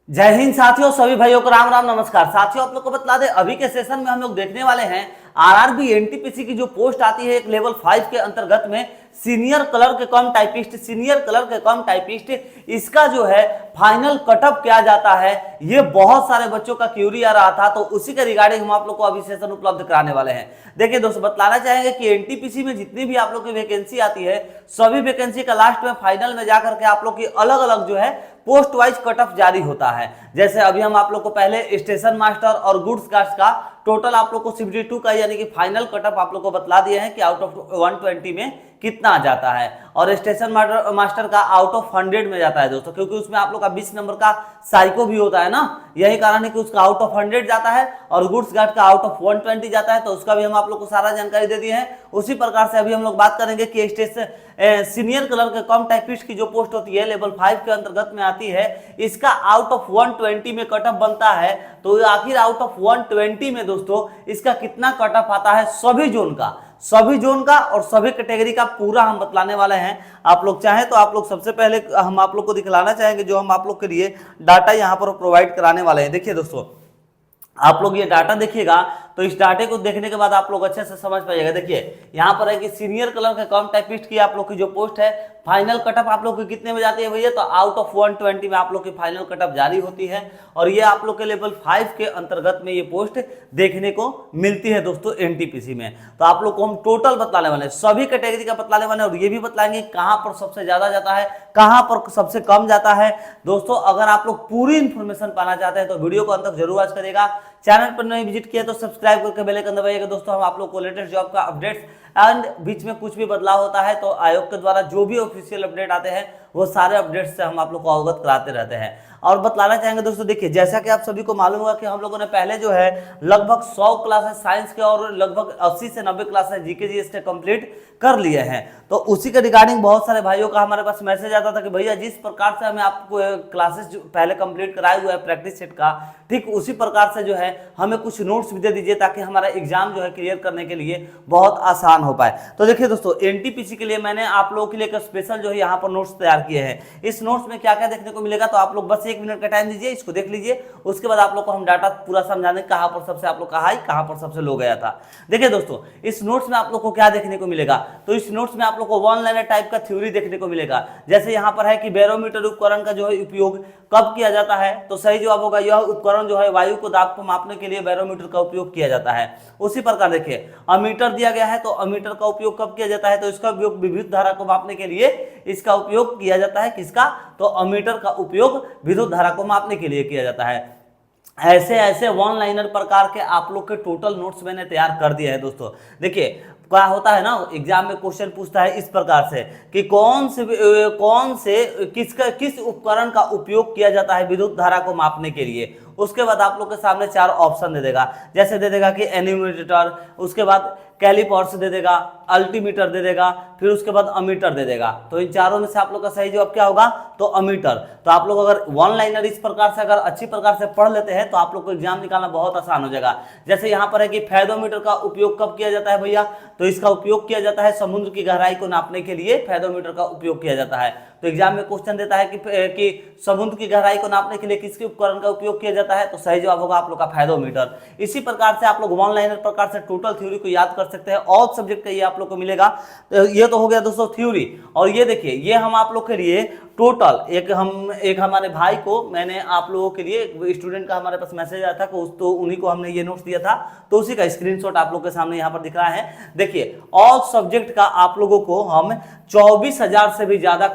जय हिंद साथियों, सभी भाइयों को राम राम नमस्कार। साथियों, आप लोग को बता दें, अभी के सेशन में हम लोग देखने वाले हैं आरआरबी एनटीपीसी की जो पोस्ट आती है एक लेवल 5 के अंतर्गत में सीनियर कलर के कम टाइपिस्ट इसका जो है फाइनल कटअप क्या जाता है, ये बहुत सारे बच्चों का क्यूरी आ रहा था। तो उसी के रिगार्डिंग हम आप लोग को अभी सेशन उपलब्ध कराने वाले हैं। देखिए दोस्तों, बतलाना चाहेंगे कि एनटीपीसी में जितनी भी आप लोग की वैकेंसी आती है, सभी वैकेंसी का लास्ट में फाइनल में जाकर के आप लोग की अलग अलग जो है पोस्ट वाइज कट ऑफ जारी होता है। जैसे अभी हम आप लोग को पहले स्टेशन मास्टर और गुड्स गार्ड्स का टोटल आप लोग को 72 का यानी कि फाइनल कट ऑफ आप लोग को बतला दिए हैं कि आउट ऑफ 120 में कितना आ जाता है, और स्टेशन मास्टर का आउट ऑफ 100 में जाता है दोस्तों, क्योंकि उसमें आप लोग का 20 नंबर का साइको भी होता है ना, यही कारण है कि उसका आउट ऑफ 100 जाता है और गुड्स गार्ड का आउट ऑफ 120 जाता है। तो उसका भी हम आप लोग को सारा जानकारी दे दिए हैं। उसी प्रकार से अभी हम लोग बात करेंगे कि स्टेशन सीनियर कलर के कम टाइपिस्ट की जो पोस्ट होती है लेवल 5 के अंतर्गत में आती है, इसका आउट ऑफ 120 में कट ऑफ बनता है। तो आखिर आउट ऑफ 120 में दोस्तों इसका कितना कट ऑफ आता है, सभी जोन का और सभी कैटेगरी का पूरा हम बतलाने वाले हैं। आप लोग चाहें तो आप लोग सबसे पहले हम आप लोग को दिखलाना चाहेंगे जो हम आप लोग के लिए डाटा यहाँ पर प्रोवाइड कराने वाले हैं। देखिए दोस्तों, आप लोग ये डाटा देखिएगा तो इस डाटे को देखने के बाद आप लोग अच्छे से समझ पाइएगा। देखिए यहाँ पर है कि सीनियर कलर के कम टाइपिस्ट की आप लोग की जो पोस्ट है फाइनल कटअप आप लोग की कितने में जाती है भैया, तो आउट ऑफ 120 में आप लोग की फाइनल कटअप जारी होती है। और ये आप लोग के लेवल 5 के अंतर्गत में ये पोस्ट देखने को मिलती है दोस्तों एनटीपीसी में। तो आप लोग को हम टोटल बतलाने वाले हैं, सभी कैटेगरी का बतलाने वाले हैं, और ये भी बतलाएंगे कहाँ पर सबसे ज्यादा जाता है, कहाँ पर सबसे कम जाता है। दोस्तों अगर आप लोग पूरी इंफॉर्मेशन पाना चाहते हैं तो वीडियो को अंत तक जरूर वॉच करिएगा। चैनल पर नहीं विजिट किया तो सब्सक्राइब करके बेल आइकन दबाइएगा। दोस्तों हम आप लोग को लेटेस्ट जॉब का अपडेट्स एंड बीच में कुछ भी बदलाव होता है तो आयोग के द्वारा जो भी ऑफिशियल अपडेट आते हैं वो सारे अपडेट्स से हम आप लोग को अवगत कराते रहते हैं। और बतलाना चाहेंगे दोस्तों, देखिए जैसा कि आप सभी को मालूम होगा कि हम लोगों ने पहले जो है लगभग 100 क्लासेस साइंस के और लगभग 80 से 90 क्लासेस जीके जीएस के कंप्लीट कर लिए हैं। तो उसी के रिगार्डिंग बहुत सारे भाइयों का हमारे पास मैसेज आता था कि भैया जिस प्रकार से हमें आपको क्लासेस पहले कंप्लीट कराए हुए हैं प्रैक्टिस सेट का, ठीक उसी प्रकार से जो है हमें कुछ नोट्स भी दे दीजिए ताकि हमारा एग्जाम जो है क्लियर करने के लिए बहुत आसान हो पाए। तो देखिए दोस्तों, एनटीपीसी के लिए मैंने आप लोगों के लिए एक स्पेशल जो है यहाँ पर नोट्स तैयार किए हैं। इस नोट्स में क्या क्या देखने को मिलेगा तो आप लोग बस 1 मिनट का टाइम दीजिए, इसको देख लीजिए। उसके बाद आप लोग को हम डाटा पूरा समझाने कहाँ पर सबसे आप लोग का हाई, कहाँ पर सबसे लो गया था। देखिए दोस्तों, इस नोट्स में आप लोग को क्या देखने को मिलेगा, तो इस नोट्स में आप लोग को वन लाइनर टाइप का थ्योरी देखने को मिलेगा। जैसे यहाँ पर है कि बैरोमीटर उपकरण का जो है उपयोग कब किया जाता है, तो सही जवाब होगा यह उपकरण जो है वायु को दाब को मापने के लिए बैरोमीटर का उपयोग किया जाता है। उसी प्रकार देखिए अमीटर दिया गया है, तो अमीटर का उपयोग कब किया जाता है, तो इसका उपयोग विद्युत धारा को मापने के लिए इसका उपयोग किया जाता है। किसका, तो अमीटर का उपयोग विद्युत धारा को मापने के लिए किया जाता है। ऐसे ऐसे वन लाइनर प्रकार के आप लोग के टोटल नोट्स मैंने तैयार कर दिया है दोस्तों। देखिए क्या होता है ना, एग्जाम में क्वेश्चन पूछता है इस प्रकार से कि कौन से किस उपकरण का उपयोग किया जाता है विद्युत धारा को मापने के लिए। उसके बाद आप लोग के सामने 4 ऑप्शन दे देगा, जैसे दे देगा कि एनीमोमीटर, उसके बाद कैलिपर्स दे देगा, अल्टीमीटर दे देगा, फिर उसके बाद अमीटर दे देगा। तो इन चारों में से आप लोग का सही जवाब क्या होगा, तो अमीटर। तो आप लोग अगर वन लाइनर इस प्रकार से अगर अच्छी प्रकार से पढ़ लेते हैं तो आप लोग को एग्जाम निकालना बहुत आसान हो जाएगा। जैसे यहाँ पर है कि फेदोमीटर का उपयोग कब किया जाता है भैया, तो इसका उपयोग किया जाता है समुद्र की गहराई को नापने के लिए फेदोमीटर का उपयोग किया जाता है। तो एग्जाम में क्वेश्चन देता है कि समुद्र की गहराई को नापने के लिए किसके उपकरण का उपयोग किया जाता है, तो सही जवाब होगा आप लोग का फेदोमीटर। इसी प्रकार से आप लोग वन लाइनर प्रकार से टोटल थ्योरी को याद कर सकते हैं। और सब्जेक्ट का ये आप लोग को मिलेगा। तो ये तो हो गया दोस्तों थ्योरी। और ये देखिए ये हम आप लोग के लिए टोटल एक हमारे भाई को मैंने आप लोगों के लिए स्टूडेंट का हमारे पास मैसेज आया था तो उन्हीं को हमने ये नोट्स दिया था, तो उसी का स्क्रीनशॉट आप लोग के सामने यहाँ पर दिख रहा है। देखिए ऑल सब्जेक्ट का आप लोगों को हम 24,000 से भी ज्यादा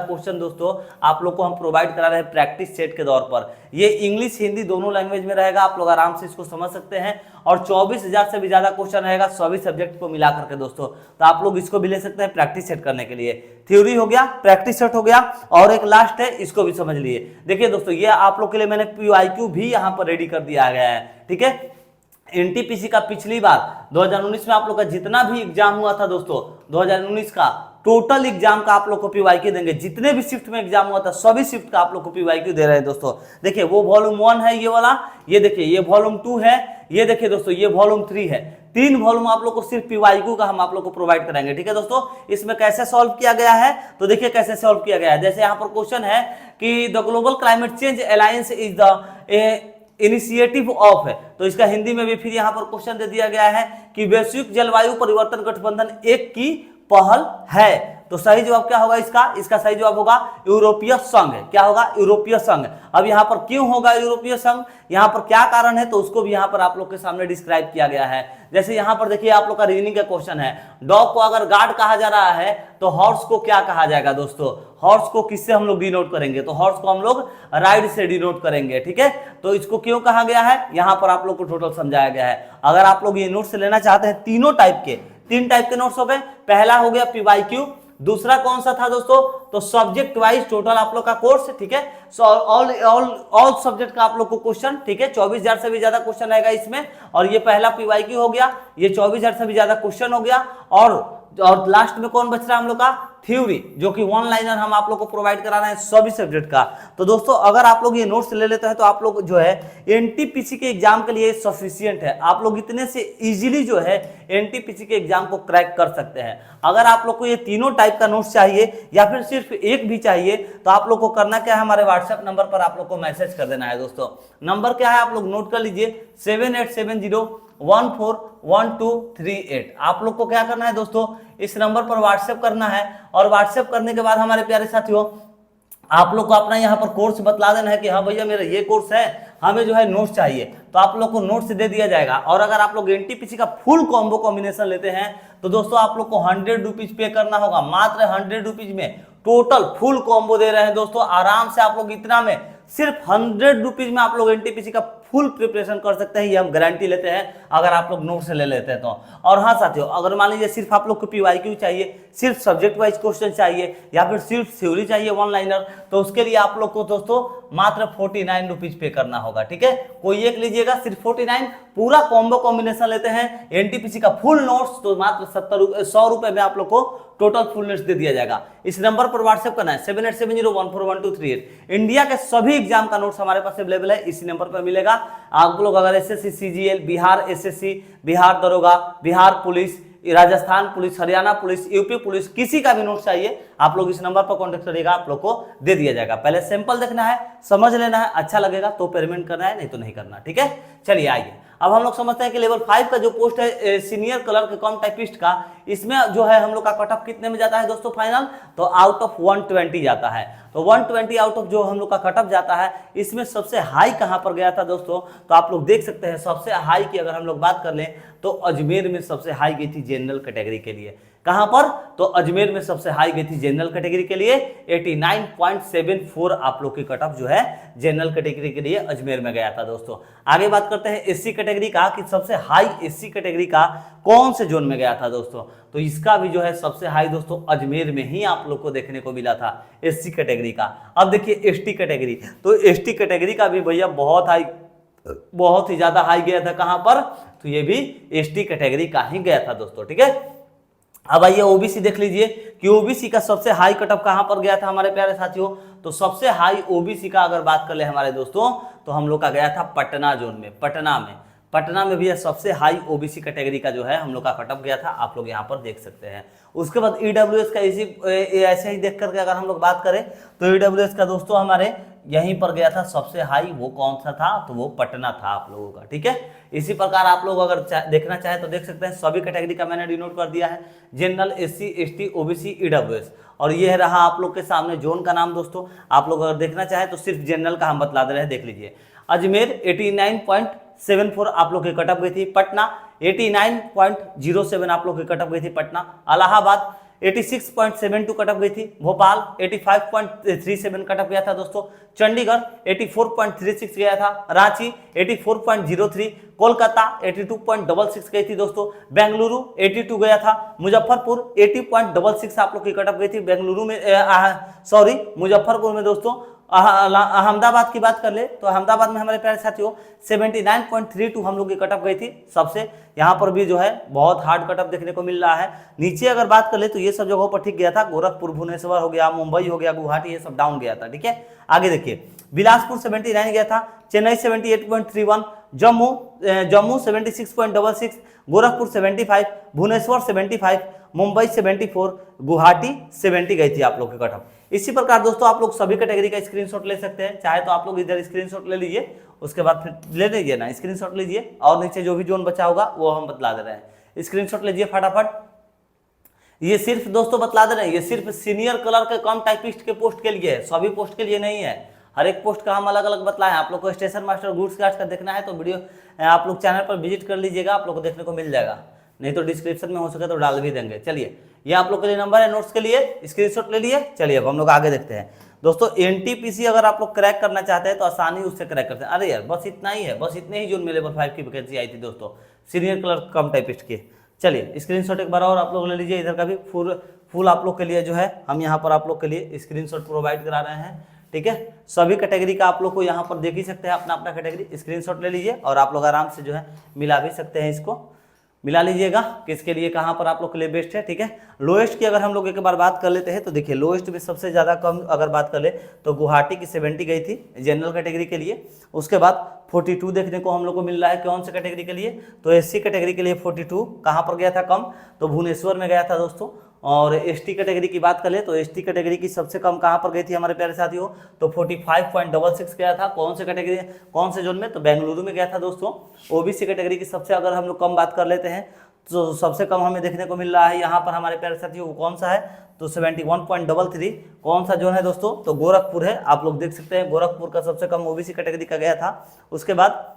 क्वेश्चन दोस्तों आप लोग को हम प्रोवाइड करा रहे हैं प्रैक्टिस सेट के तौर पर। ये इंग्लिश हिंदी दोनों लैंग्वेज में रहेगा, आप लोग आराम से इसको समझ सकते हैं। और 24,000 से भी ज्यादा क्वेश्चन रहेगा सभी सब्जेक्ट को मिला करके दोस्तों। तो आप लोग इसको भी ले सकते हैं प्रैक्टिस सेट करने के लिए। थ्योरी हो गया, प्रैक्टिस सेट हो गया, और एक लास्ट है, इसको भी समझ लिए। देखिए दोस्तों, ये आप लोग के लिए मैंने PYQ भी यहाँ पर रेडी कर दिया गया है, ठीक है। एनटीपीसी का पिछली बार 2019 में आप लोग का जितना भी एग्जाम हुआ था दोस्तों, 2019 का टोटल एग्जाम का आप लोग को PYQ देंगे। जितने भी शिफ्ट में एग्जाम हुआ था सभी शिफ्ट का आप लोग को PYQ दे रहे हैं दोस्तों। देखिए वो वॉल्यूम 1 है ये वाला, ये देखिए ये वॉल्यूम 2 है, ये देखिए दोस्तों ये वॉल्यूम 3 है। 3 वॉल्यूम आप लोग को सिर्फ पीवाईक्यू का हम आप लोग को प्रोवाइड कराएंगे। ठीक है दोस्तों, इसमें कैसे सॉल्व किया गया है तो देखिए कैसे सॉल्व किया गया है। जैसे यहाँ पर क्वेश्चन है कि the global climate change alliance is the initiative of है, तो इसका हिंदी में भी फिर यहाँ पर क्वेश्चन दे दिया गया है कि वैश्विक जलवायु परिवर्तन गठबंधन एक की पहल है। तो सही जवाब क्या होगा इसका सही जवाब होगा यूरोपीय संघ। क्या होगा? यूरोपीय संघ। अब यहाँ पर क्यों होगा यूरोपीय संघ, यहाँ पर क्या कारण है तो उसको भी यहाँ पर आप लोग के सामने डिस्क्राइब किया गया है। जैसे यहाँ पर देखिए आप लोग का रीजनिंग का क्वेश्चन है, डॉग को अगर गार्ड कहा जा रहा है तो हॉर्स को क्या कहा जाएगा दोस्तों? हॉर्स को किससे हम लोग डिनोट करेंगे? तो हॉर्स को हम लोग राइड से डिनोट करेंगे। ठीक है, तो इसको क्यों कहा गया है यहाँ पर आप लोग को टोटल समझाया गया है। अगर आप लोग ये नोट्स लेना चाहते हैं, तीनों टाइप के 3 टाइप के नोट्स हो गए। पहला हो गया पीवाईक्यू, दूसरा कौन सा था दोस्तों? तो सब्जेक्ट वाइज टोटल आप लोग का कोर्स। ठीक है, सो ऑल सब्जेक्ट का आप लोग को क्वेश्चन। ठीक है, 24,000 से भी ज्यादा क्वेश्चन आएगा इसमें, और ये पहला पीवाईक्यू हो गया, ये 24,000 से भी ज्यादा क्वेश्चन हो गया। और लास्ट में कौन बच रहा है हम लोग का? थ्योरी, जो कि 1 लाइनर हम आप लोग को प्रोवाइड करा रहे हैं सभी सब्जेक्ट का। तो दोस्तों अगर आप लोग ये नोट्स ले लेते हैं तो आप लोग जो है एनटीपीसी के एग्जाम के लिए सफिशिएंट है। आप लोग इतने से इजीली जो है एनटीपीसी के एग्जाम को क्रैक कर सकते हैं। अगर आप लोग को ये तीनों टाइप का नोट्स चाहिए या फिर सिर्फ एक भी चाहिए तो आप लोग को करना क्या है, हमारे व्हाट्सएप नंबर पर आप लोग को मैसेज कर देना है। दोस्तों नंबर क्या है आप लोग नोट कर लीजिए, 7870141238। आप लोग को क्या करना है दोस्तों, इस नंबर पर व्हाट्सएप करना है, और व्हाट्सएप करने के बाद हमारे प्यारे साथियों आप लोग को अपना यहाँ पर कोर्स बतला देना है कि हाँ भैया मेरा ये कोर्स है, हमें जो है नोट्स चाहिए, तो आप लोग को नोट्स दे दिया जाएगा। और अगर आप लोग एनटीपीसी का फुल कॉम्बो कॉम्बिनेशन लेते हैं तो दोस्तों आप लोग को 100 रुपीज पे करना होगा। मात्र 100 रुपीज में टोटल फुल कॉम्बो दे रहे हैं दोस्तों। आराम से आप लोग इतना में सिर्फ 100 रुपीज में आप लोग एनटीपीसी का फुल प्रिपरेशन कर सकते हैं, ये हम गारंटी लेते हैं अगर आप लोग नोट से ले लेते हैं तो। और हाँ साथियों, अगर मान लीजिए सिर्फ आप लोग को पीवाईक्यू चाहिए, सिर्फ सब्जेक्ट वाइज क्वेश्चन चाहिए या फिर सिर्फ थ्योरी चाहिए 1 लाइनर, तो उसके लिए आप लोग को दोस्तों मात्र 49 रुपीज पे करना होगा। ठीक है, कोई एक लीजिएगा सिर्फ 49, पूरा कॉम्बो कॉम्बिनेशन लेते हैं एनटीपीसी का फुल नोट्स तो मात्र 100 रुपए में आप लोग को टोटल फुल नोट्स दे दिया जाएगा। इस नंबर पर व्हाट्सएप करना है 7870141238। इंडिया के सभी एग्जाम का नोट्स हमारे पास अवेलेबल है, इसी नंबर पर मिलेगा। आप लोग अगर SSC CGL, Bihar SSC, Bihar दरोगा, Bihar police, Rajasthan police, Haryana police, UP police, किसी का भी नोट चाहिए आप लोग इस नंबर पर कांटेक्ट करिएगा, आप लोग को दे दिया जाएगा। पहले सैंपल देखना है, समझ लेना है, अच्छा लगेगा तो पेमेंट करना है, नहीं तो नहीं करना। ठीक है, चलिए आइए अब हम लोग समझते हैं कि लेवल 5 का जो पोस्ट है सीनियर कलर के कम टाइपिस्ट का, इसमें जो है हम लोग का कट ऑफ कितने में जाता है दोस्तों फाइनल? तो आउट ऑफ 120 जाता है। तो 120 आउट ऑफ जो हम लोग का कट ऑफ जाता है, इसमें सबसे हाई कहां पर गया था दोस्तों? तो आप लोग देख सकते हैं सबसे हाई की अगर हम लोग बात कर लें तो अजमेर में सबसे हाई गई थी जनरल कैटेगरी के लिए। कहां पर? तो अजमेर में सबसे हाई गई थी जनरल कैटेगरी के लिए 89.74 आप लोग की कट ऑफ जो है जनरल कैटेगरी के लिए अजमेर में गया था दोस्तों। आगे बात करते हैं एससी कैटेगरी का कि सबसे हाई एससी कैटेगरी का कौन से जोन में गया था दोस्तों? तो इसका भी जो है सबसे हाई दोस्तों अजमेर में ही आप लोग को देखने को मिला था एससी कैटेगरी का। अब देखिए एसटी कैटेगरी, तो एसटी कैटेगरी का भी भैया बहुत ही ज्यादा हाई गया था। कहां पर? तो ये भी एसटी कैटेगरी का ही गया था दोस्तों। ठीक है, अब आइए ओबीसी देख लीजिए कि ओबीसी का सबसे हाई कट ऑफ कहां पर गया था हमारे प्यारे साथियों? तो सबसे हाई ओबीसी का अगर बात कर ले हमारे दोस्तों तो हम लोग का गया था पटना जोन में। पटना में भी सबसे हाई ओबीसी कैटेगरी का जो है हम लोग का कट ऑफ गया था, आप लोग यहाँ पर देख सकते हैं। उसके बाद ईडब्ल्यूएस का ऐसे ही देख करके अगर हम लोग बात करें तो ईडब्ल्यूएस का दोस्तों हमारे यहीं पर गया था सबसे हाई, वो कौन सा था? तो वो पटना था आप लोगों का। ठीक है, इसी प्रकार आप लोग अगर देखना चाहे तो देख सकते हैं, सभी कैटेगरी का मैंने डिनोट कर दिया है, general, SC, ST, OBC, EWS. और ये रहा आप लोग के सामने जोन का नाम दोस्तों। आप लोग अगर देखना चाहे तो सिर्फ जनरल का हम बतला दे रहे हैं, देख लीजिए। अजमेर 89.74 आप लोग की कट ऑफ गई थी। पटना 89.07 आप लोग की कट ऑफ गई थी पटना। इलाहाबाद 86.72 कट ऑफ गई थी। भोपाल 85.37 कट ऑफ गया था दोस्तों। चंडीगढ़ 84.36 गया था। रांची 84.03, कोलकाता 82.66 गई थी दोस्तों। बेंगलुरु 82 गया था। मुजफ्फरपुर 80.66 आप लोग की कट ऑफ गई थी बेंगलुरु में, मुजफ्फरपुर में दोस्तों। अहमदाबाद की बात कर ले तो अहमदाबाद में हमारे प्यारे साथियों 79.32 हम लोग की कट ऑफ गई थी सबसे। यहाँ पर भी जो है बहुत हार्ड कट ऑफ देखने को मिल रहा है। नीचे अगर बात कर ले तो ये सब जगहों पर ठीक गया था, गोरखपुर, भुवनेश्वर हो गया, मुंबई हो गया, गुवाहाटी, ये सब डाउन गया था। ठीक है, आगे देखिए बिलासपुर 79 गया था, चेन्नई 78.31, जम्मू 76.66, गोरखपुर 75, भुवनेश्वर 75, मुंबई 74, गुवाहाटी 70 गई थी आप लोग की कट ऑफ। इसी प्रकार दोस्तों आप लोग सभी कैटेगरी का स्क्रीनशॉट ले सकते हैं, चाहे तो आप लोग इधर स्क्रीनशॉट ले लीजिए, उसके बाद फिर ले लीजिए ना स्क्रीनशॉट लीजिए, और नीचे जो भी जोन बचा होगा वो हम बतला दे रहे हैं, स्क्रीनशॉट लीजिए फटाफट। ये सिर्फ दोस्तों बतला दे रहे हैं, ये सिर्फ सीनियर कलर के कम टाइपिस्ट के पोस्ट के लिए है, सभी पोस्ट के लिए नहीं है। हर एक पोस्ट का हम अलग अलग बतलाए हैं। आप लोग को स्टेशन मास्टर गुड्स गार्ड का देखना है तो वीडियो आप लोग चैनल पर विजिट कर लीजिएगा, आप लोग को देखने को मिल जाएगा, नहीं तो डिस्क्रिप्शन में हो सके तो डाल भी देंगे। चलिए ये आप लोग के लिए नंबर है नोट्स के लिए, स्क्रीनशॉट ले लिए। चलिए अब हम लोग आगे देखते हैं दोस्तों। एनटीपीसी अगर आप लोग क्रैक करना चाहते हैं तो आसानी उससे क्रैक करते हैं। अरे यार बस इतना ही है, बस इतने ही जोन में लेवल 5 की वैकेंसी आई थी दोस्तों, सीनियर कलर कम टाइपिस्ट की। चलिए स्क्रीनशॉट एक बार और आप लोग ले लीजिए, इधर का भी फुल आप लोग के लिए जो है हम यहाँ पर आप लोग के लिए स्क्रीनशॉट प्रोवाइड करा रहे हैं, ठीक है। सभी कैटेगरी का आप लोग को यहाँ पर देख ही सकते हैं, अपना अपना कैटेगरी स्क्रीनशॉट ले लीजिए और आप लोग आराम से जो है मिला भी सकते हैं, इसको मिला लीजिएगा किसके लिए कहाँ पर आप लोग के लिए बेस्ट है, ठीक है। लोएस्ट की अगर हम लोग एक बार बात कर लेते हैं तो देखिए लोएस्ट में सबसे ज़्यादा कम अगर बात कर ले तो गुवाहाटी की 70 गई थी जनरल कैटेगरी के लिए। उसके बाद 42 देखने को हम लोग को मिल रहा है कौन से कैटेगरी के लिए, तो एससी कैटेगरी के लिए 42 कहाँ पर गया था कम, तो भुवनेश्वर में गया था दोस्तों। और एसटी कैटेगरी की बात कर ले तो एसटी कैटेगरी की सबसे कम कहाँ पर गई थी हमारे प्यारे साथियों, तो 45.66 गया था कौन से कैटेगरी कौन से जोन में, तो बेंगलुरु में गया था दोस्तों। ओबीसी कैटेगरी की सबसे अगर हम लोग कम बात कर लेते हैं तो सबसे कम हमें देखने को मिल रहा है यहाँ पर हमारे प्यारे साथियों, वो कौन सा है, तो 71.33 कौन सा जोन है दोस्तों, तो गोरखपुर है। आप लोग देख सकते हैं गोरखपुर का सबसे कम ओबीसी कैटेगरी का गया था। उसके बाद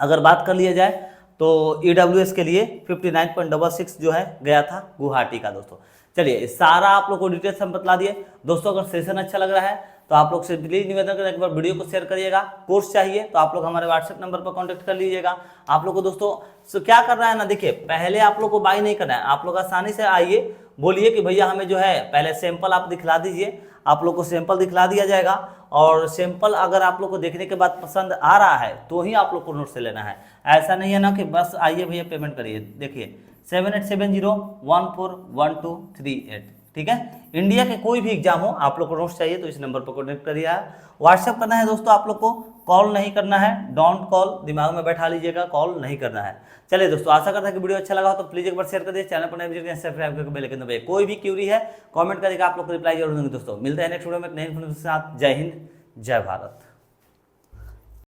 अगर बात कर लिया जाए तो ईडब्ल्यूएस के लिए 59.66 जो है गया था गुवाहाटी का दोस्तों। चलिए सारा आप लोग को डिटेल्स हम बतला दिए दोस्तों। अगर सेशन अच्छा लग रहा है तो आप लोग से प्लीज निवेदन करें एक बार वीडियो को शेयर करिएगा। कोर्स चाहिए तो आप लोग हमारे व्हाट्सएप नंबर पर कांटेक्ट कर लीजिएगा। आप लोग को दोस्तों क्या करना है ना, देखिए पहले आप लोग को बाय नहीं करना है, आप लोग आसानी से आइए बोलिए कि भैया हमें जो है पहले सैंपल आप दिखला दीजिए, आप लोग को सैंपल दिखला दिया जाएगा। और सैंपल अगर आप लोग को देखने के बाद पसंद आ रहा है तो ही आप लोग को नोट से लेना है, ऐसा नहीं है ना कि बस आइए भैया पेमेंट करिए। देखिए 7870141238, ठीक है। इंडिया के कोई भी एग्जाम हो आप लोग को नोट्स चाहिए तो इस नंबर पर कॉन्टेक्ट करिए। व्हाट्सएप करना है दोस्तों आप लोग को, कॉल नहीं करना है, डोंट कॉल, दिमाग में बैठा लीजिएगा, कॉल नहीं करना है। चलिए दोस्तों आशा करता है कि वीडियो अच्छा लगा हो तो प्लीज एक बार शेयर कर दीजिए, चैनल पर नए विजिट करें, सब्सक्राइब करके बेल आइकन दबाइए। कोई भी क्यूरी है कमेंट करिएगा, आप लोग को रिप्लाई जरूर देंगे दोस्तों। मिलते हैं नेक्स्ट वीडियो में एक नई इन्फॉर्मेशन के साथ। जय हिंद जय भारत।